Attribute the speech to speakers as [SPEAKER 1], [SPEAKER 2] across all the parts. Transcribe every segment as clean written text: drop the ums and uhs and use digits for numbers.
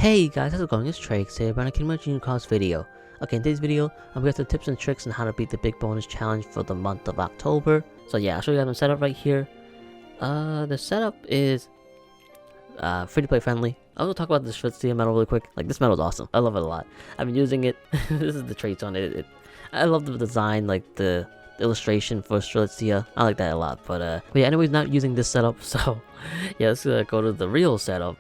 [SPEAKER 1] Hey guys, how's it going? It's Trieyx here, but I can imagine you call this video. Okay, in today's video, I'm going to have tips and tricks on how to beat the big bonus challenge for the month of October. So yeah, I'll show you guys my setup right here. The setup is free to play friendly. I will talk about this Trieyx medal really quick. Like, this medal is awesome. I love it a lot. I've been using it. This is the traits on it. I love the design, like the illustration for Trieyx. I like that a lot. But yeah, anyways, not using this setup. So yeah, let's go to the real setup.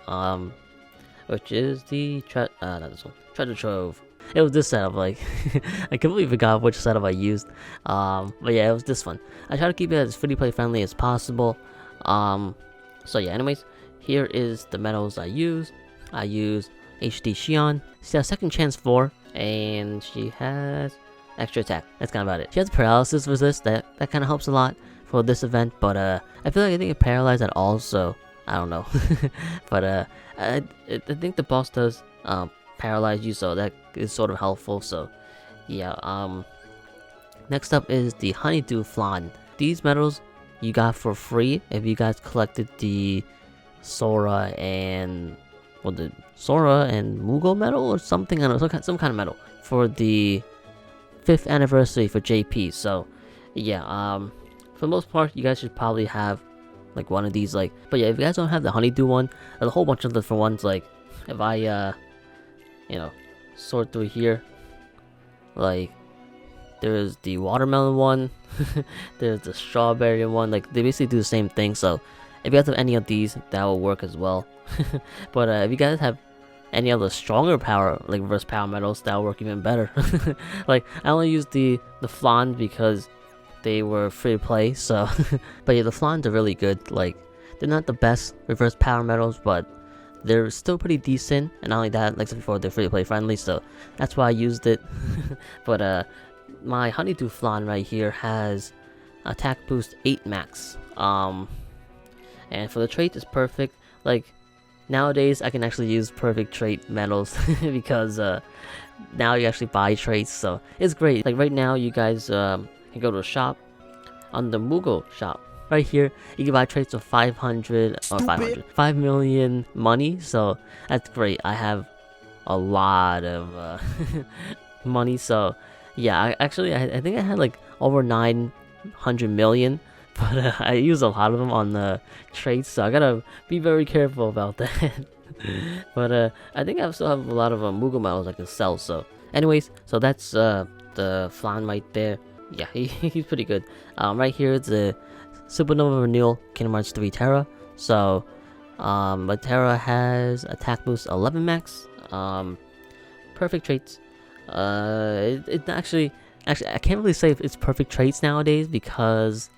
[SPEAKER 1] Which is the not this one, treasure trove. It was this setup. Like, I completely forgot which setup I used. But yeah, it was this one. I try to keep it as free to play friendly as possible. So yeah, anyways, here is the medals I use. I use HD Xion. She has second chance 4, and she has extra attack. That's kind of about it. She has paralysis resist. That kind of helps a lot for this event. But I feel like I didn't get paralyzed at all, so I don't know. But I think the boss does paralyze you, so that is sort of helpful. So yeah. Next up is the Honeydew Flan. These medals you got for free if you guys collected the Sora and Mughal medal or something. I don't know, some kind of medal for the 5th anniversary for JP. So yeah, for the most part, you guys should probably have like one of these. Like, but yeah, if you guys don't have the Honeydew one, there's a whole bunch of different ones. Like, if I sort through here, like, there's the watermelon one, there's the strawberry one. Like, they basically do the same thing. So if you guys have any of these, that will work as well. But if you guys have any other stronger power, like reverse power medals, that will work even better. Like, I only use the flan because they were free to play. So but yeah, the flans are really good. Like, they're not the best reverse power medals, but they're still pretty decent. And not only that, like I said before, they're free to play friendly, so that's why I used it. But my Honeydew Flan right here has attack boost 8 max. And for the trait, it's perfect. Like, nowadays I can actually use perfect trait medals because now you actually buy traits, so it's great. Like, right now you guys can go to a shop on the Mughal shop. Right here, you can buy traits of 500 or 5 million money, so that's great. I have a lot of money, so yeah, I think I had like over 900 million, but I use a lot of them on the traits, so I gotta be very careful about that. But I think I still have a lot of Mughal medals I can sell. So anyways, so that's the flan right there. Yeah, he's pretty good. Right here it's a Supernova Renewal Kingdom Hearts 3 Terra. So but Terra has attack boost 11 max. Perfect traits. It actually I can't really say if it's perfect traits nowadays, because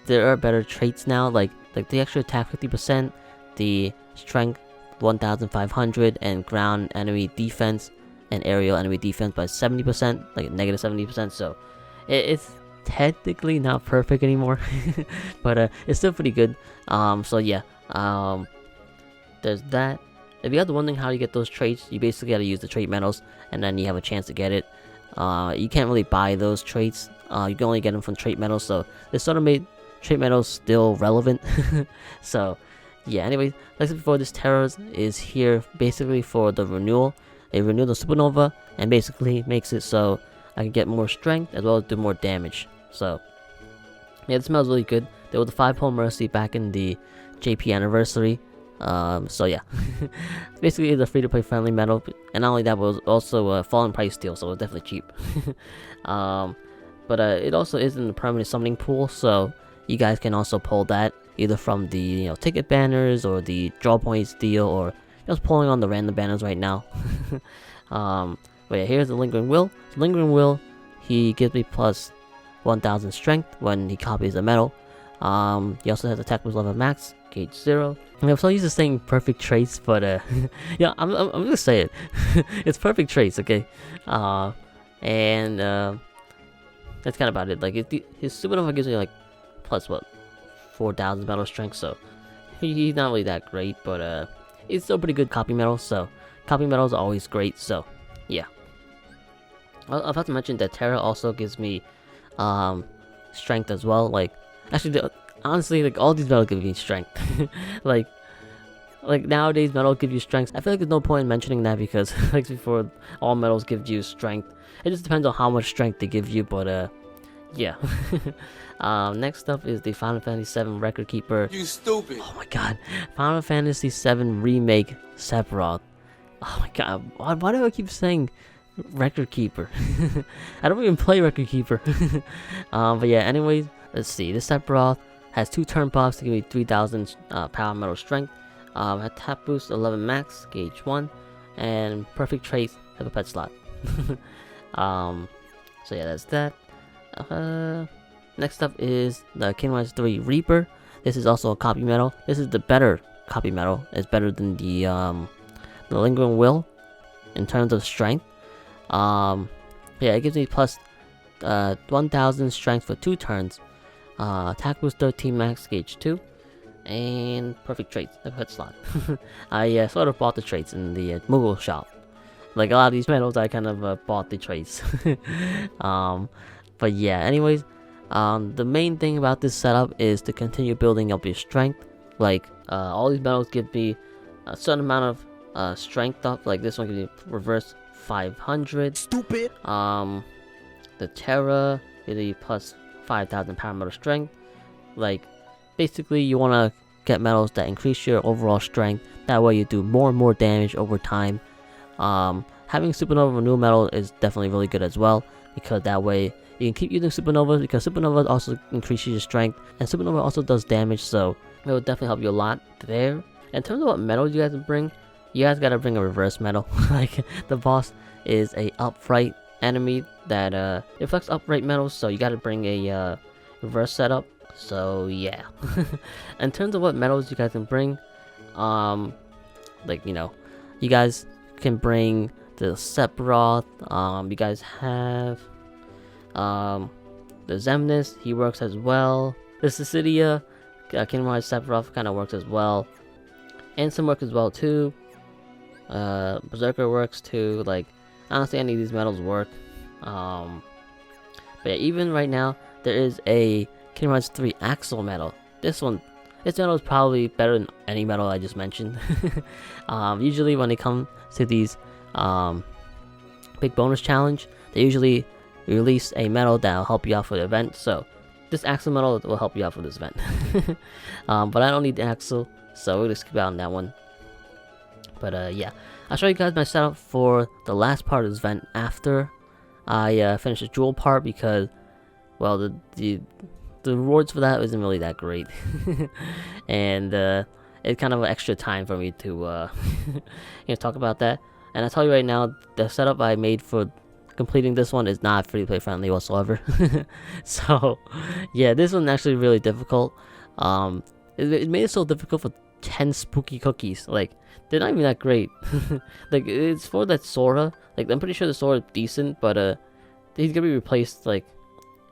[SPEAKER 1] there are better traits now, like the extra attack 50%, the strength 1500, and ground enemy defense and aerial enemy defense by 70%, like negative 70%. So it's technically not perfect anymore, but it's still pretty good. So yeah, there's that. If you guys are wondering how you get those traits, you basically gotta use the trait medals, and then you have a chance to get it. You can't really buy those traits. You can only get them from trait medals, so they sort of made trait medals still relevant. So yeah, anyways, like I said before, this Terra is here basically for the renewal. They renew the Supernova and basically makes it so I can get more strength as well as do more damage. So yeah, this smells really good. There was the 5-pole Mercy back in the JP anniversary. So yeah, basically it's a free-to-play friendly medal, and not only that, but it was also a fallen price deal, so it was definitely cheap. But it also is in the permanent summoning pool, so you guys can also pull that either from the ticket banners or the draw points deal, or just pulling on the random banners right now. But yeah, here's the Lingering Will. So Lingering Will, he gives me plus 1000 strength when he copies a medal. He also has attack boost level max, gauge 0. I'm so used to saying perfect traits, but yeah, I'm gonna say it. It's perfect traits, okay? And that's kind of about it. Like, his Supernova gives me like plus 4000 medal strength, so he's not really that great, but he's still pretty good copy medal. So copy medals are always great. So yeah, I forgot to mention that Terra also gives me strength as well. Like, actually, honestly, like, all these medals give me strength. Like, Like nowadays, metal give you strength. I feel like there's no point in mentioning that because, like before, all metals give you strength. It just depends on how much strength they give you, but yeah. Next up is the Final Fantasy VII Record Keeper.
[SPEAKER 2] You stupid.
[SPEAKER 1] Oh my god, Final Fantasy VII Remake Sephiroth. Oh my god, why do I keep saying Record Keeper? I don't even play Record Keeper. But yeah, anyways, let's see. This Sephiroth has 2 turn buffs to give me 3000 power metal strength. Attack boost 11 max, gauge 1, and perfect traits have a pet slot. So yeah, that's that. Next up is the Kingdom Hearts 3 Reaper. This is also a copy medal. This is the better copy medal. It's better than the Lingering Will in terms of strength. Yeah, it gives me plus 1000 strength for 2 turns. Attack boost 13 max, gauge 2, and perfect traits, a pet slot. I sort of bought the traits in the Moogle shop. Like a lot of these medals, I kind of bought the traits. But yeah, anyways, the main thing about this setup is to continue building up your strength. Like all these medals give me a certain amount of strength up. Like this one gives me reverse 500.
[SPEAKER 2] Stupid.
[SPEAKER 1] The Terra gives me plus 5000 power metal strength. Like basically, you want to get medals that increase your overall strength. That way, you do more and more damage over time. Having Supernova Renewal Medal is definitely really good as well, because that way you can keep using Supernovas, because Supernova also increases your strength, and Supernova also does damage, so it will definitely help you a lot there. In terms of what medals you guys bring, you guys gotta bring a reverse medal. Like the boss is a upright enemy that reflects upright medals, so you gotta bring a reverse setup. So yeah. In terms of what medals you guys can bring, like, you know, you guys can bring the Sephiroth. You guys have the Xemnas, he works as well. The Cecilia, Kingdom Hearts Sephiroth kind of works as well. Ansem works as well too. Berserker works too. Like honestly, any of these medals work. But yeah, even right now there is a Kingdom Hearts 3 Axel medal. This medal is probably better than any medal I just mentioned. Usually when it comes to these big bonus challenge, they usually release a medal that will help you out for the event. So this Axel medal will help you out for this event. But I don't need the Axel, so we'll just skip out on that one. But yeah, I'll show you guys my setup for the last part of this event after I finish the jewel part, because well, the rewards for that isn't really that great. And it's kind of an extra time for me to talk about that. And I tell you right now, the setup I made for completing this one is not free to play friendly whatsoever. So yeah, this one's actually really difficult. It made it so difficult for 10 spooky cookies. Like they're not even that great. Like it's for that Sora. Like I'm pretty sure the Sora is decent, but he's gonna be replaced like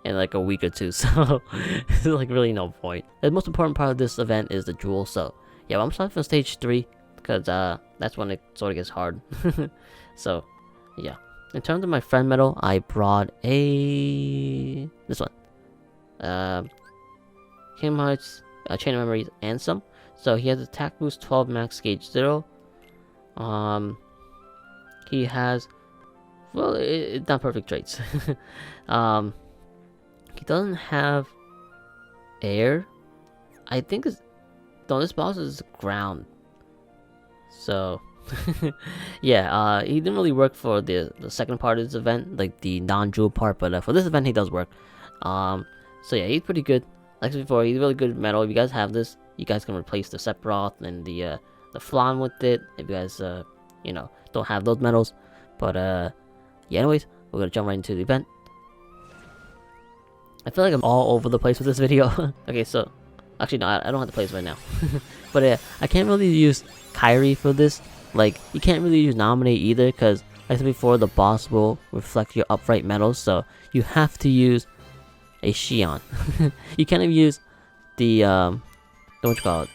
[SPEAKER 1] in like a week or two, so there's like really no point. The most important part of this event is the jewel. So yeah, I'm starting from stage 3 because that's when it sort of gets hard. So yeah, in terms of my friend medal, I brought this one, Kingdom Hearts Chain of Memories Ansem. So he has attack boost 12 max, gauge 0. He has, well, it's not perfect traits. He doesn't have air. I think this boss is ground. So yeah, he didn't really work for the second part of this event, like the non-jewel part, but for this event he does work. So yeah, he's pretty good. Like I said before, he's a really good medal. If you guys have this, you guys can replace the Sephiroth and the Flan with it, if you guys don't have those medals. But yeah, anyways, we're gonna jump right into the event. I feel like I'm all over the place with this video. Okay, so actually no, I don't have to play this right now. But I can't really use Kairi for this. Like you can't really use Nominate either, because like I said before, the boss will reflect your upright medals, so you have to use a Xion. You can't even use the what you call it,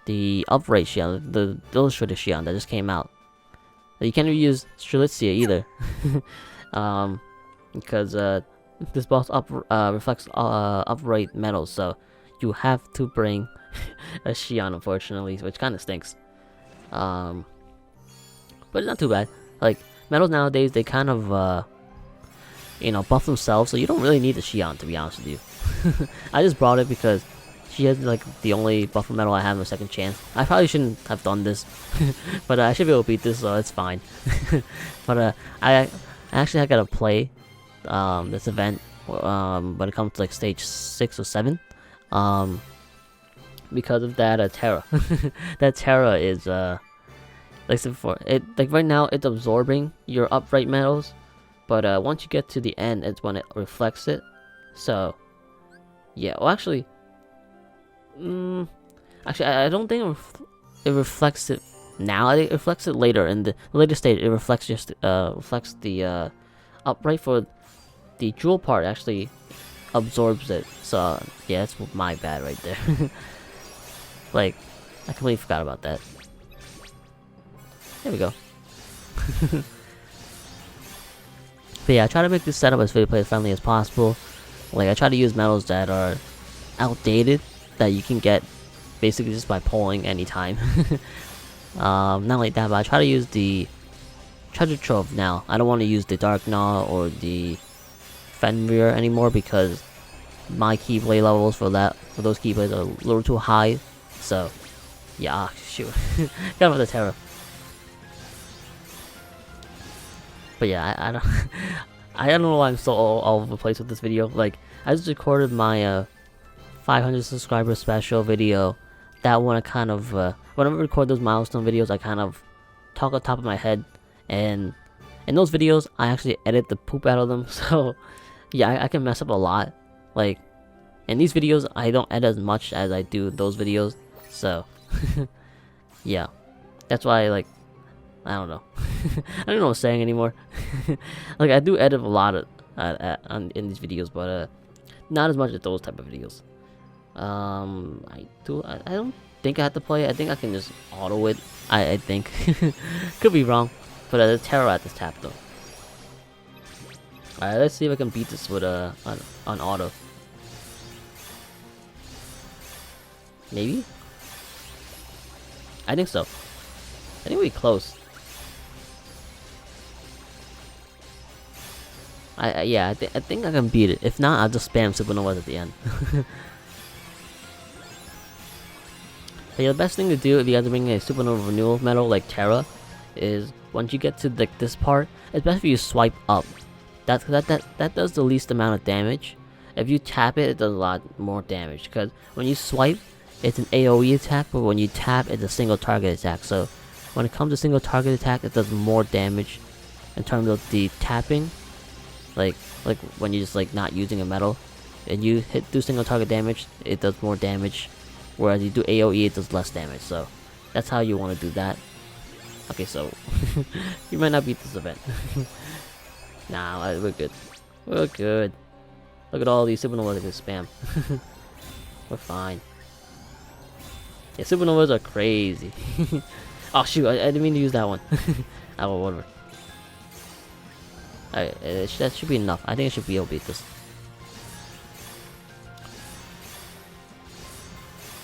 [SPEAKER 1] the upright Xion, the illustrated Xion that just came out. You can't even use Strelitzia either. Because this boss reflects upright medals, so you have to bring a Xion, unfortunately, which kind of stinks. But it's not too bad. Like, medals nowadays, they kind of, you know, buff themselves, so you don't really need the Xion, to be honest with you. I just brought it because she has, like, the only buffer medal I have in a second chance. I probably shouldn't have done this, but I should be able to beat this, so it's fine. But, I actually gotta play, this event, when it comes to, like, stage 6 or 7. Because of that, Terra. That Terra is, like I said before, like, right now, it's absorbing your upright medals. But once you get to the end, it's when it reflects it. So, yeah. Well, actually, I don't think it reflects it now. I think it reflects it later in the later state. It reflects reflects the upright for the jewel part. Actually, absorbs it. So yeah, that's my bad right there. Like, I completely forgot about that. There we go. But yeah, I try to make this setup as video player friendly as possible. Like, I try to use medals that are outdated, that you can get basically just by pulling anytime. Not like that, but I try to use the treasure trove now. I don't want to use the Dark Gnaw or the Fenrir anymore because my keyblade levels for those keyblades are a little too high. So, yeah, shoot. Got him with the Terra. But yeah, I don't I don't know why I'm so all over the place with this video. Like, I just recorded my 500 subscriber special video. That one I kind of whenever I record those milestone videos, I kind of talk on top of my head, and in those videos I actually edit the poop out of them. So yeah, I can mess up a lot. Like, in these videos I don't edit as much as I do those videos. So yeah, that's why, like, I don't know. I don't know what I'm saying anymore. Like, I do edit a lot of, in these videos, but not as much as those type of videos. I don't think I have to play it. I think I can just auto it. I think. Could be wrong. But there's Terra at this tap though. Alright, let's see if I can beat this with on auto. Maybe? I think so. I think we're close. Yeah, I think I can beat it. If not, I'll just spam supernovas at the end. But yeah, the best thing to do if you guys are bringing a supernova renewal medal like Terra is once you get to like this part, it's best if you swipe up. That does the least amount of damage. If you tap it, it does a lot more damage. Because when you swipe, it's an AOE attack, but when you tap, it's a single target attack. So when it comes to single target attack, it does more damage in terms of the tapping. Like when you're just like not using a medal, and you do single target damage, it does more damage. Whereas you do AOE, it does less damage. So that's how you want to do that. Okay, so you might not beat this event. Nah, we're good. We're good. Look at all these supernovas that can spam. We're fine. Yeah, supernovas are crazy. Oh shoot, I didn't mean to use that one. Oh, well, whatever. That should be enough. I think I should be able to beat this.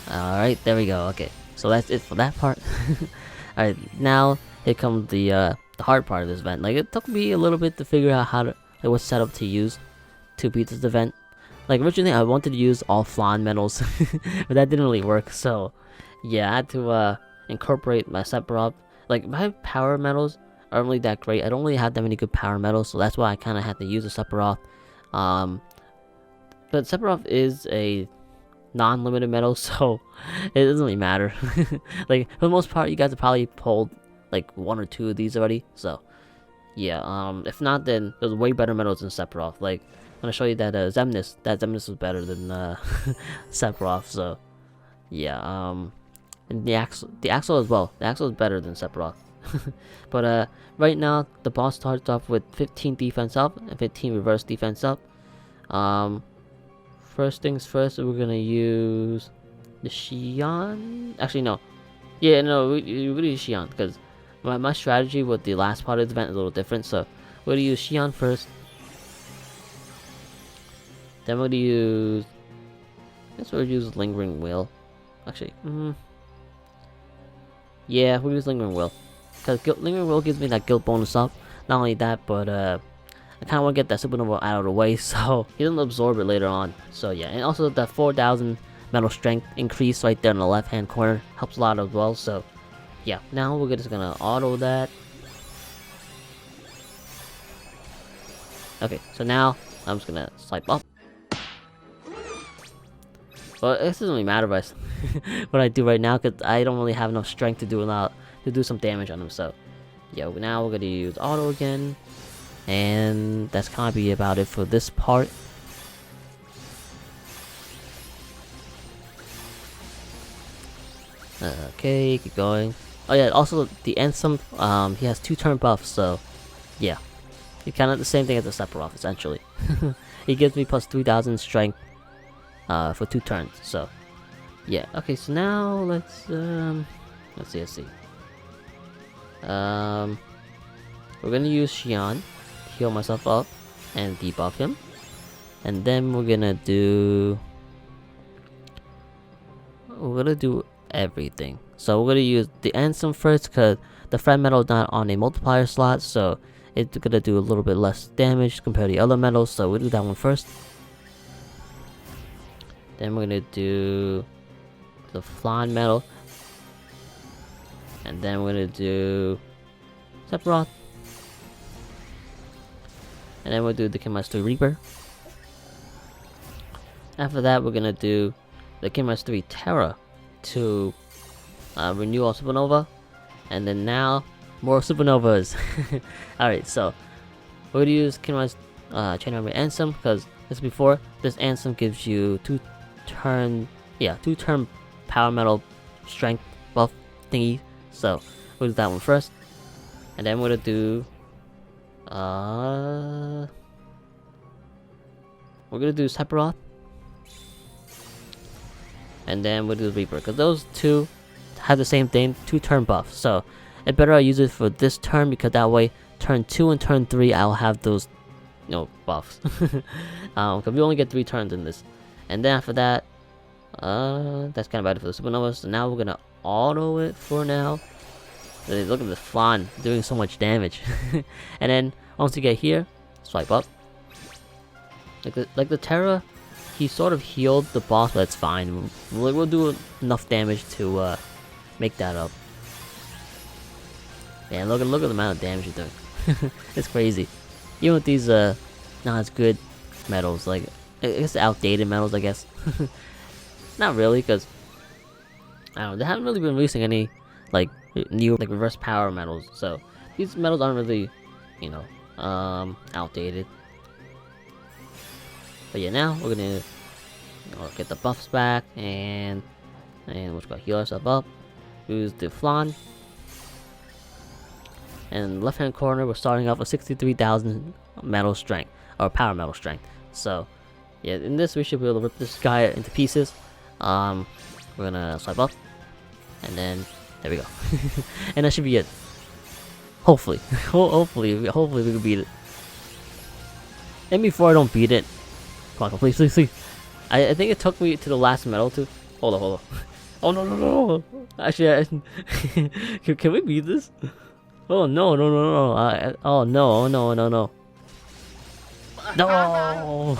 [SPEAKER 1] Alright, there we go. Okay, so that's it for that part. Alright, now here comes the hard part of this event. Like, it took me a little bit to figure out how to, like, what setup to use to beat this event. Like, originally I wanted to use all Flan medals, but that didn't really work. So yeah, I had to incorporate my Sephiroth. Like, my power medals aren't really that great. I don't really have that many good power medals, so that's why I kind of had to use a Sephiroth. But Sephiroth is a non-limited medal, so it doesn't really matter. Like, for the most part, you guys have probably pulled like 1 or 2 of these already. So yeah, if not, then there's way better medals than Sephiroth. Like, I'm gonna show you that Xemnas. That Xemnas was better than Sephiroth. So yeah, and the Axel as well. The Axel is better than Sephiroth. But right now the boss starts off with 15 defense up and 15 reverse defense up. First things first, we're gonna use the Xion. Actually, no. Yeah, no, we're gonna use Xion because my strategy with the last part of the event is a little different. So we're gonna use Xion first. Then we're gonna use Guess we'll use Lingering Will. Actually, yeah, we'll use Lingering Will. Because Lingering Will gives me that guild bonus up. Not only that, but I kind of want to get that Supernova out of the way, so he doesn't absorb it later on. So yeah, and also that 4,000 metal strength increase right there in the left hand corner helps a lot as well. So yeah, now we're just gonna auto that. Okay, so now I'm just gonna swipe up. Well, this doesn't really matter what I do right now, because I don't really have enough strength to do some damage on him. So yeah, now we're gonna use auto again, and that's kind of be about it for this part. Okay, keep going. Oh yeah, also the Ansem, he has 2 turn buffs, so yeah, he kind of the same thing as the Sephiroth essentially. He gives me plus 3,000 strength for 2 turns. So yeah, okay, so now let's see. We're gonna use Xian to heal myself up and debuff him, and then we're gonna do everything. So we're gonna use the Ansem first, because the Friend Metal is not on a multiplier slot, so it's gonna do a little bit less damage compared to the other metals. So we'll do that one first. Then we're gonna do the Flan Metal, and then we're gonna do Sephiroth, and then we'll do the Kinmaster Reaper. After that, we're gonna do the Kinmaster Terra to renew our Supernova, and then now more Supernovas. Alright, so we're gonna use Kinmaster Chain Armor Ansem, because as before, this Ansem gives you 2 turn power metal strength buff thingy. So we'll do that one first, and then we're gonna do Sephiroth, and then we'll do the Reaper, because those two have the same thing, 2 turn buff. So it better I use it for this turn, because that way turn 2 and turn 3 I'll have those buffs. Because we only get 3 turns in this. And then after that, that's kind of about it for the Supernova. So now we're gonna auto it for now. Look at the Flan doing so much damage. And then once you get here, swipe up. Like the Terra, he sort of healed the boss, but it's fine. We'll do enough damage to make that up. Man, look at the amount of damage you're doing. It's crazy. Even with these not as good metals, like I guess outdated metals, I guess. Not really, because I don't know, they haven't really been releasing any like new reverse power metals, so these metals aren't really outdated. But yeah, now we're gonna get the buffs back, and we're gonna heal ourselves up. Use the Flan, and left hand corner we're starting off with 63,000 metal strength, or power metal strength. So yeah, in this we should be able to rip this guy into pieces. We're gonna swipe up, and then there we go. And that should be it. Hopefully. hopefully we can beat it. And before I don't beat it, come on, please. I think it took me to the last metal to hold on. Oh no. Actually, can we beat this? Oh no. Oh no. No.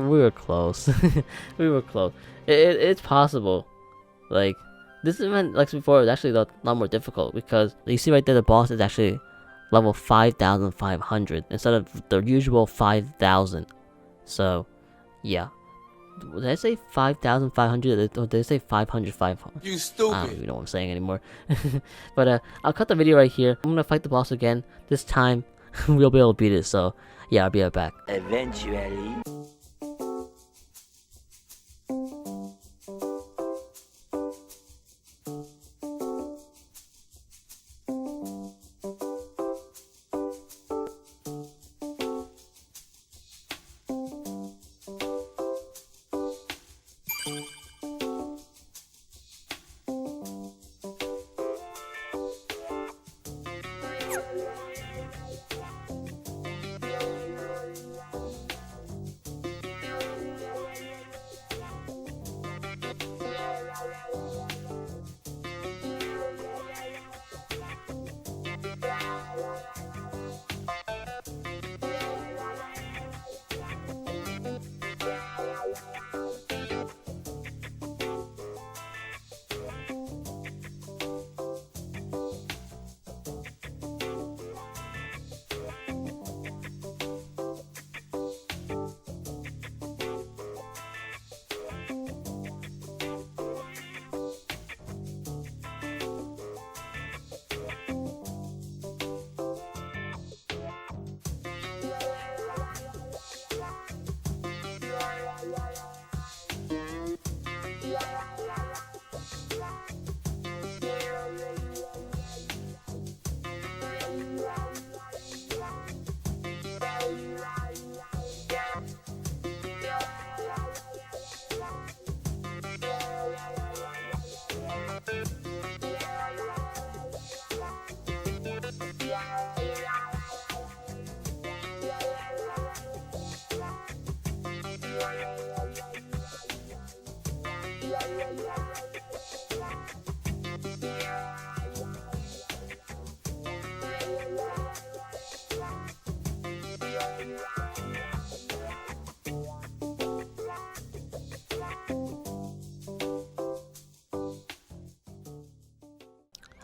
[SPEAKER 1] We were close. We were close. It's possible. Like, this event, like before, was actually a lot more difficult, because you see right there, the boss is actually level 5,500 instead of the usual 5,000. So, yeah. Did I say 5,500 or did I say 500?
[SPEAKER 2] You stupid.
[SPEAKER 1] I don't even know what I'm saying anymore. But I'll cut the video right here. I'm gonna fight the boss again. This time, we'll be able to beat it. So, yeah, I'll be right back.
[SPEAKER 3] Eventually.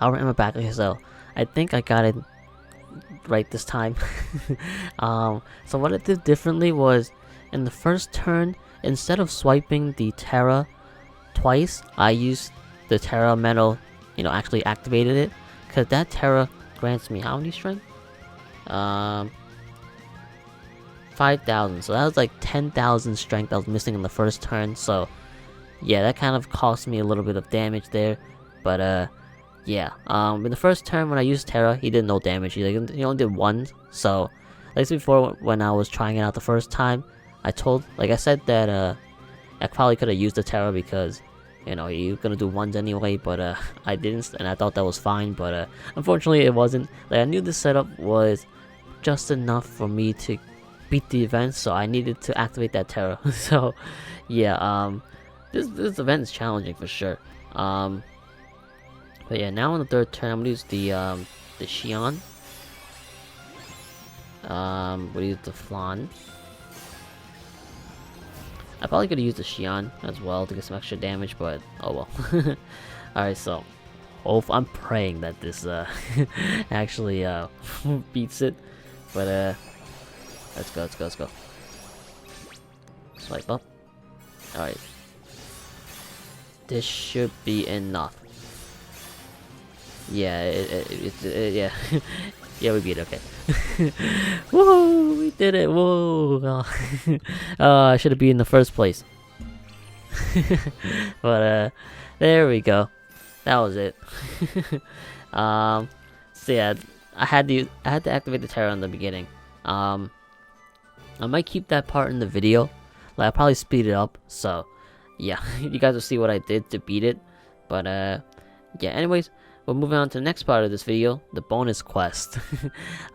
[SPEAKER 1] Alright, I'm back. Okay, so I think I got it right this time. So what I did differently was, in the first turn, instead of swiping the Terra twice, I used the Terra metal, actually activated it, because that Terra grants me how many strength? 5,000, so that was like 10,000 strength I was missing in the first turn. So yeah, that kind of cost me a little bit of damage there, but yeah, in the first turn when I used Terra, he did no damage. He only did one. So like before, when I was trying it out the first time, I said that I probably could have used the Terra because he was gonna do ones anyway, but I didn't, and I thought that was fine, but unfortunately it wasn't. Like, I knew the setup was just enough for me to beat the event, so I needed to activate that Terra. So yeah, this event is challenging for sure. But yeah, now on the third turn, I'm gonna use the Xion. We'll use the Flan. I probably could have used the Xion as well to get some extra damage, but oh well. Alright, so I'm praying that this actually beats it. But let's go. Swipe up. Alright. This should be enough. Yeah, yeah. Yeah, we beat it, okay. Whoa, we did it, whoa. I should have been in the first place. But there we go. That was it. So yeah, I had to activate the Terra in the beginning. I might keep that part in the video. Like, I'll probably speed it up, so yeah, you guys will see what I did to beat it. But yeah, anyways, we're moving on to the next part of this video, the bonus quest.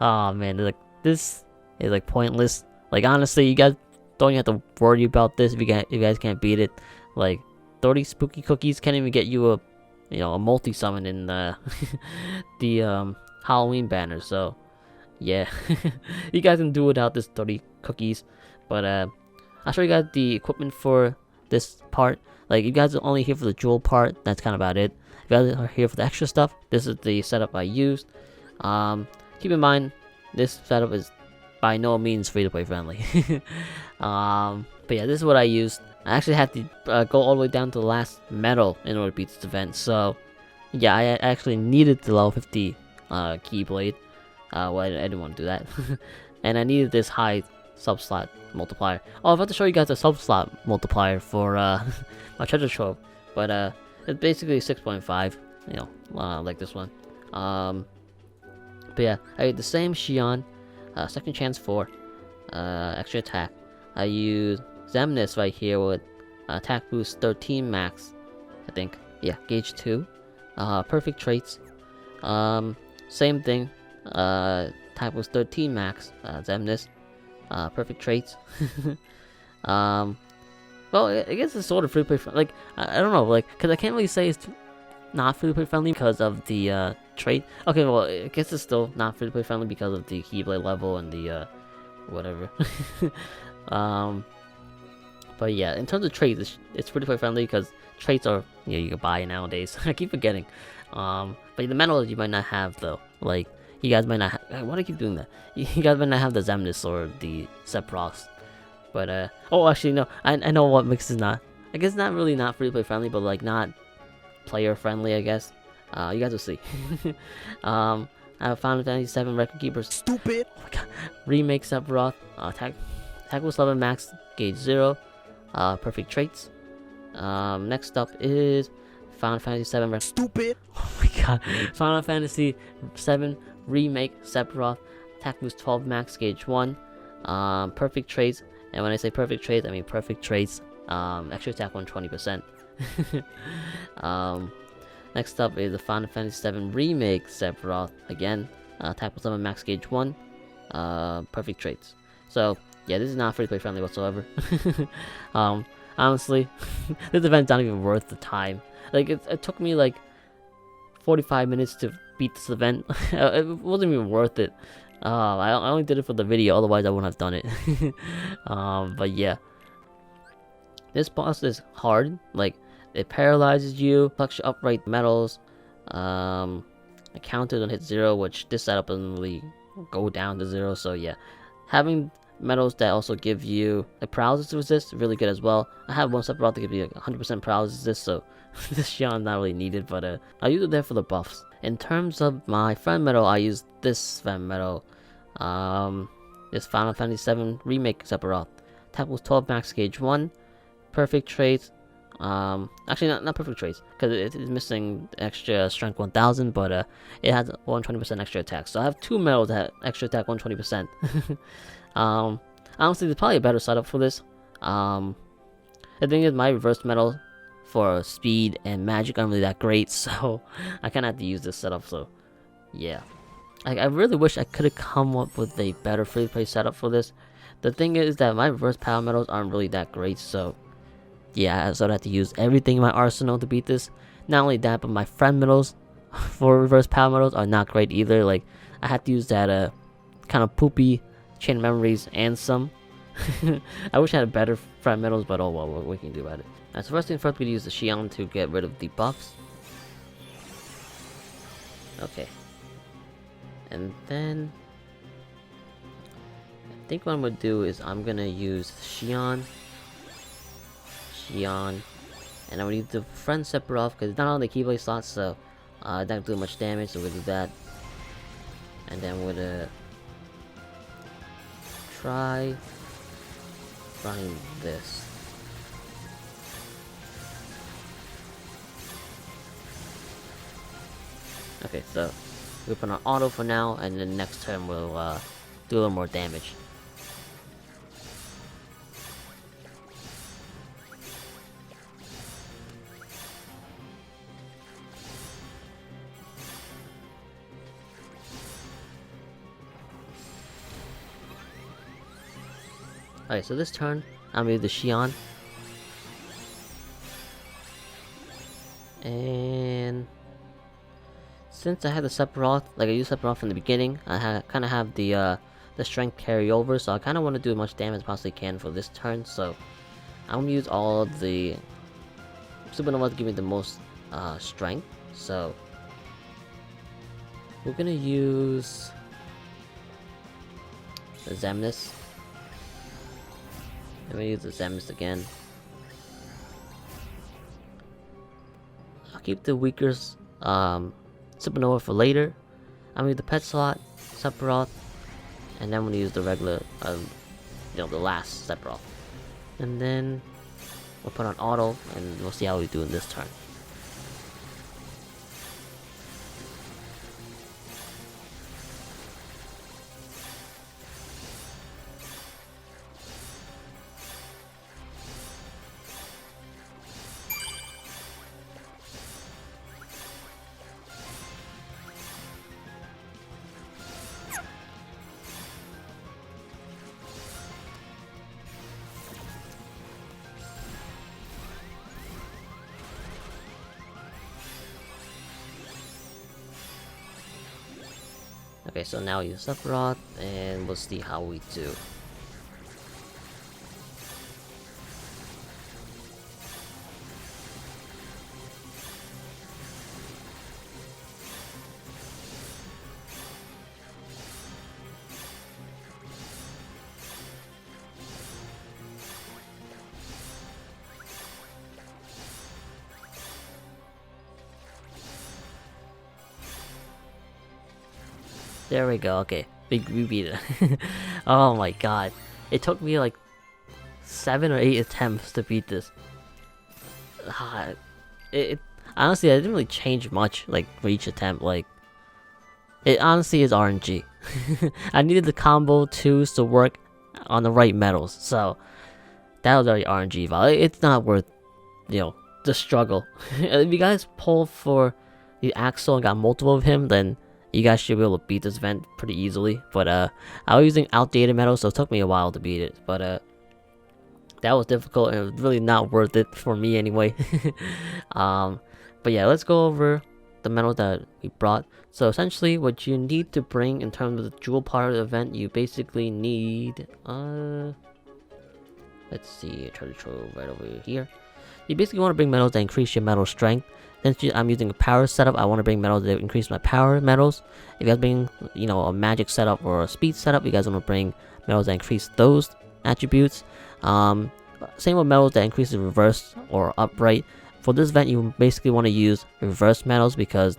[SPEAKER 1] Oh man, this is like pointless. Like, honestly, you guys don't even have to worry about this if you guys can't beat it. Like, 30 spooky cookies can't even get you a multi-summon in the Halloween banner. So yeah, you guys can do without this 30 cookies. But I'll show you guys the equipment for this part. Like, you guys are only here for the jewel part, that's kind of about it. If you guys are here for the extra stuff, this is the setup I used. Keep in mind, this setup is by no means free-to-play friendly. But yeah, this is what I used. I actually had to go all the way down to the last medal in order to beat this event. So yeah, I actually needed the level 50 Keyblade. Well, I didn't want to do that. And I needed this high sub-slot multiplier. Oh, I have to show you guys a sub-slot multiplier for my treasure trove. But it's basically 6.5, like this one. But yeah, I had the same Xion, second chance 4, extra attack. I use Xemnas right here with attack boost 13 max, I think. Yeah, gauge 2. Perfect traits. Same thing. Attack boost 13 max. Xemnas. Perfect traits. Well, I guess it's sort of free-to-play friendly. Like, I don't know, like, because I can't really say it's not free-to-play friendly because of the trait. Okay, well, I guess it's still not free-to-play friendly because of the Keyblade level and the whatever. But yeah, in terms of traits, it's free-to-play friendly because traits are, you can buy nowadays. I keep forgetting. But the medals you might not have though. Like, you guys might not. Why do I keep doing that? You guys might not have the Xemnas or the Sephiroth. But oh, actually no, I know what makes it not. I guess not really not free to play friendly, but like not player friendly, I guess. You guys will see. I have Final Fantasy VII Record Keeper. Stupid. Oh my god. Remake Sephiroth. Attack was 11 max, gauge 0. Perfect traits. Next up is Final Fantasy VII. Stupid. Oh my god. Final Fantasy VII Remake Sephiroth. Attack boost 12 max, gauge 1. Perfect traits. And when I say perfect traits, I mean perfect traits. Extra attack 120%. Next up is the Final Fantasy VII Remake Sephiroth. Again, attack plus 7 max gauge 1. Perfect traits. So yeah, this is not free to play friendly whatsoever. Honestly, this event's not even worth the time. Like, it took me like 45 minutes to beat this event. It wasn't even worth it. I only did it for the video, otherwise I wouldn't have done it. But yeah, this boss is hard. Like, it paralyzes you, plucks your upright metals. a counter don't hit 0, which this setup doesn't really go down to 0. So yeah, having medals that also give you a paralysis resist really good as well. I have one Sephiroth to give you 100% paralysis resist, so this Xion not really needed, but I use it there for the buffs. In terms of my friend medal, I use this friend medal. This Final Fantasy VII Remake Sephiroth. Attack was 12 max gauge 1, perfect traits. Actually not perfect traits, because it is missing extra strength 1000, but it has 120% extra attack. So I have 2 medals that have extra attack 120%. Honestly, there's probably a better setup for this. The thing is, my reverse medal for speed and magic aren't really that great, so I kind of have to use this setup. So yeah, I really wish I could have come up with a better free play setup for this. The thing is that my reverse power medals aren't really that great, so yeah, so I have to use everything in my arsenal to beat this. Not only that, but my friend medals for reverse power medals are not great either. Like, I had to use that kind of poopy chain of memories and some. I wish I had better friend medals, but oh well, what we can do about it. So first thing first, we use the Xion to get rid of the buffs. Okay. And then I think what I'm gonna do is I'm gonna use Xion, and I'm gonna use the friend Sephiroth because it's not on the Keyblade slots, so it doesn't do much damage, so we're gonna do that. And then we're gonna try running this. Okay, so we put on auto for now, and then next turn we'll do a little more damage. Alright, so this turn, I'm gonna use the Xion. And since I had the Sephiroth, like I used Sephiroth from the beginning, I kind of have the strength carry over, so I kind of want to do as much damage as possibly can for this turn. So I'm gonna use all of the Supernova to give me the most strength. So we're gonna use the Xemnas. I'm gonna use the Xemnas again. I'll keep the weaker Supernova for later. I'm gonna use the pet slot, Sephiroth, and then I'm gonna use the regular, the last Sephiroth. And then we'll put on auto, and we'll see how we do in this turn. Okay, so now we use Sephiroth, and we'll see how we do. There we go, okay. We beat it. Oh my god. It took me like 7 or 8 attempts to beat this. Honestly, I didn't really change much, like, for each attempt. Like, it honestly is RNG. I needed the combo 2s to work on the right metals, so that was very RNG value. It's not worth, the struggle. If you guys pull for the Axel and got multiple of him, then you guys should be able to beat this event pretty easily. But I was using outdated metals, so it took me a while to beat it. But that was difficult, and it was really not worth it for me anyway. But yeah, let's go over the metals that we brought. So essentially, what you need to bring in terms of the jewel part of the event, you basically need let's see, treasure trove right over here. You basically want to bring metals that increase your metal strength. since I'm using a power setup, I want to bring metals that increase my power metals. If you guys bring, you know, a magic setup or a speed setup, you guys want to bring metals that increase those attributes. Same with metals that increase the reverse or upright. For this event, you basically want to use reverse metals because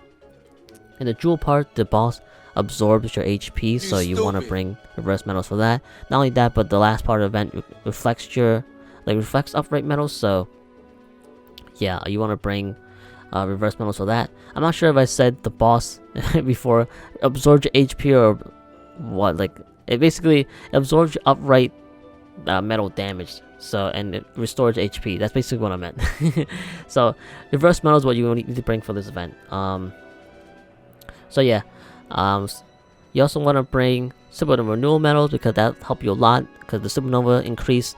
[SPEAKER 1] in the jewel part, the boss absorbs your HP, so you want to bring reverse metals for that. Not only that, but the last part of the event reflects reflects upright metals, so yeah, you want to bring reverse metals for that. I'm not sure if I said the boss before absorbs your HP or what. Like, it basically absorbs your upright metal damage, so, and it restores HP. That's basically what I meant. So reverse metal is what you need to bring for this event. So yeah, you also want to bring supernova renewal metals because that help you a lot, because the supernova increases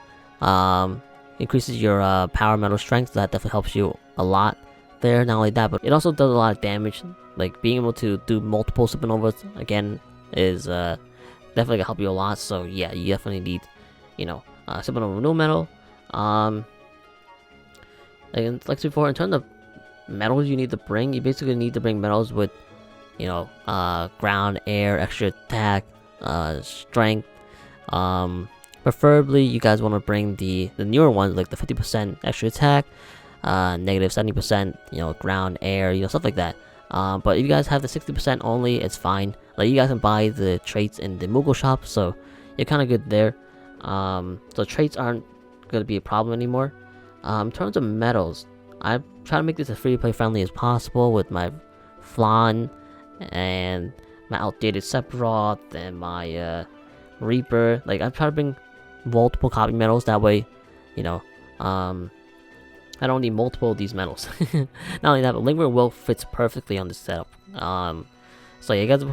[SPEAKER 1] your power metal strength, so that definitely helps you a lot there. Not only that, but it also does a lot of damage. Like, being able to do multiple supernovas again is definitely gonna help you a lot. So yeah, you definitely need, you know, supernova renewal metal. And like before, in terms of metals you need to bring, you basically need to bring metals with, you know, ground, air, extra attack, strength. Preferably you guys want to bring the newer ones, like the 50% extra attack, negative 70%, you know, ground, air, you know, stuff like that. But if you guys have the 60% only, it's fine. Like, you guys can buy the traits in the Moogle shop, so you're kind of good there. So traits aren't going to be a problem anymore. In terms of metals, I try to make this as free-to-play friendly as possible with my Flan and my outdated Sephiroth and my Reaper. Like, I try to bring multiple copy metals, that way, you know, I don't need multiple of these metals. Not only that, but Lingering Will fits perfectly on this setup. So yeah, you guys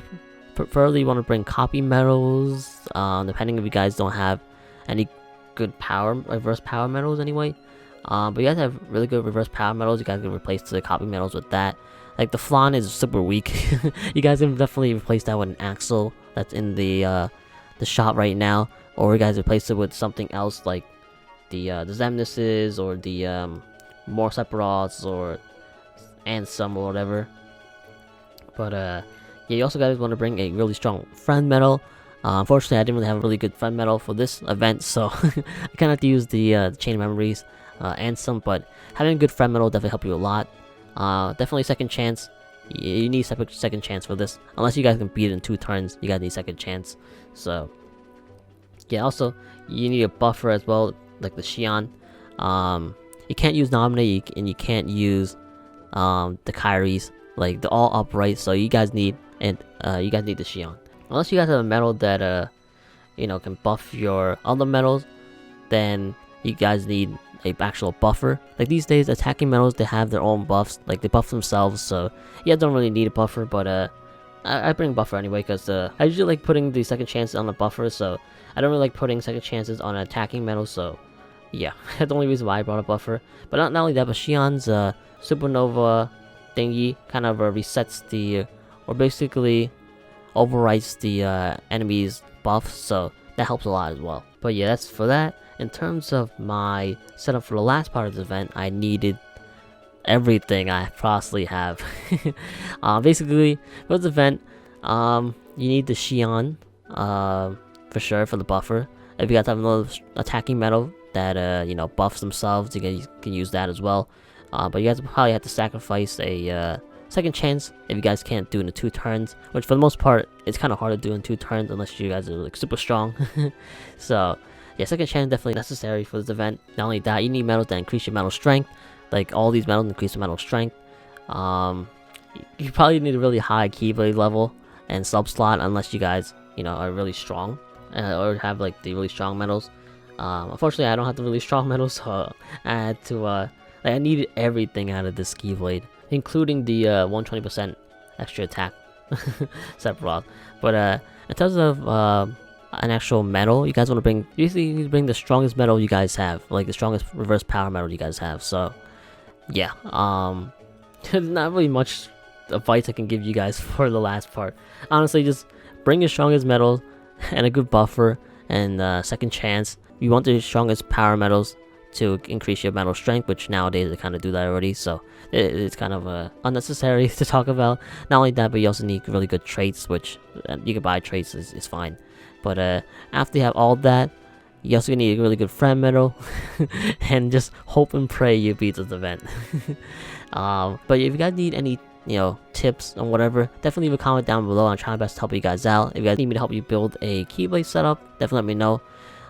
[SPEAKER 1] preferably want to bring copy metals, depending if you guys don't have any good reverse power metals anyway. But you guys have really good reverse power metals, you guys can replace the copy metals with that. Like, the Flan is super weak. You guys can definitely replace that with an Axle that's in the shop right now, or you guys replace it with something else like the Xemnases or the more Sephiroths or Ansem or whatever. But yeah, you also guys want to bring a really strong friend metal. Unfortunately, I didn't really have a really good friend metal for this event, so I kind of have to use the Chain of Memories, Ansem. But having a good friend metal definitely help you a lot. Definitely second chance. You need second chance for this. Unless you guys can beat it in 2 turns, you guys need second chance. So yeah, also you need a buffer as well, like the Xion. You can't use Nominate, and you can't use the Kairis. Like, they're all upright, so you guys need the Xion. Unless you guys have a metal that you know, can buff your other metals, then you guys need a actual buffer. Like, these days, attacking metals, they have their own buffs. Like, they buff themselves, so yeah, don't really need a buffer. But I bring buffer anyway, because I usually like putting the second chances on the buffer, so I don't really like putting second chances on attacking metals. So yeah, that's the only reason why I brought a buffer. But not only that, but Xion's supernova thingy kind of resets the, or basically overwrites the enemy's buffs, so that helps a lot as well. But yeah, that's for that. In terms of my setup for the last part of the event, I needed everything I possibly have. Basically, for this event, you need the Xion, for sure, for the buffer. If you guys have another attacking metal that you know, buffs themselves, you can use that as well. But you guys probably have to sacrifice a second chance if you guys can't do it in 2 turns, which for the most part it's kind of hard to do in 2 turns unless you guys are like super strong. So yeah, second chance definitely necessary for this event. Not only that, you need metals that increase your metal strength. Like, all these metals increase your metal strength. You probably need a really high Keyblade level and sub slot, unless you guys, you know, are really strong or have like the really strong metals. Unfortunately, I don't have the really strong metals, so I had to like, I needed everything out of this Keyblade, including the 120% extra attack Sephiroth. But in terms of an actual metal, you guys want to bring, usually you need to bring the strongest metal you guys have, like the strongest reverse power metal you guys have. So yeah, there's not really much advice I can give you guys for the last part. Honestly, just bring your strongest metals and a good buffer and second chance. You want the strongest power metals to increase your metal strength, which nowadays they kind of do that already, so it's kind of unnecessary to talk about. Not only that, but you also need really good traits, which you can buy traits is fine. But after you have all that, you also need a really good friend medal, and just hope and pray you beat this event. But if you guys need any tips and whatever, definitely leave a comment down below. I'll try my best to help you guys out. If you guys need me to help you build a Keyblade setup, definitely let me know.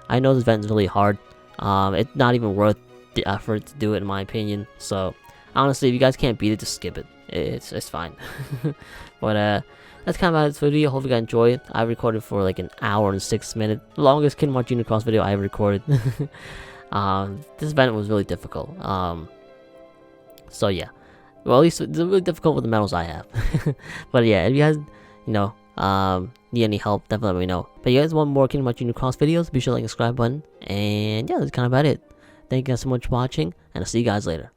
[SPEAKER 1] I know this event is really hard. It's not even worth the effort to do it, in my opinion. So honestly, if you guys can't beat it, just skip it. It's fine. But that's kind of about this video. Hope you guys enjoy it. I recorded for like an hour and 6 minutes, the longest Kingdom Hearts Junior Cross video I ever recorded. This event was really difficult. So yeah, well, at least it's really difficult with the medals I have. But yeah, if you guys need any help, definitely let me know. But if you guys want more Kingdom Hearts Junior Cross videos, be sure to like the subscribe button. And yeah, that's kind of about it. Thank you guys so much for watching, and I'll see you guys later.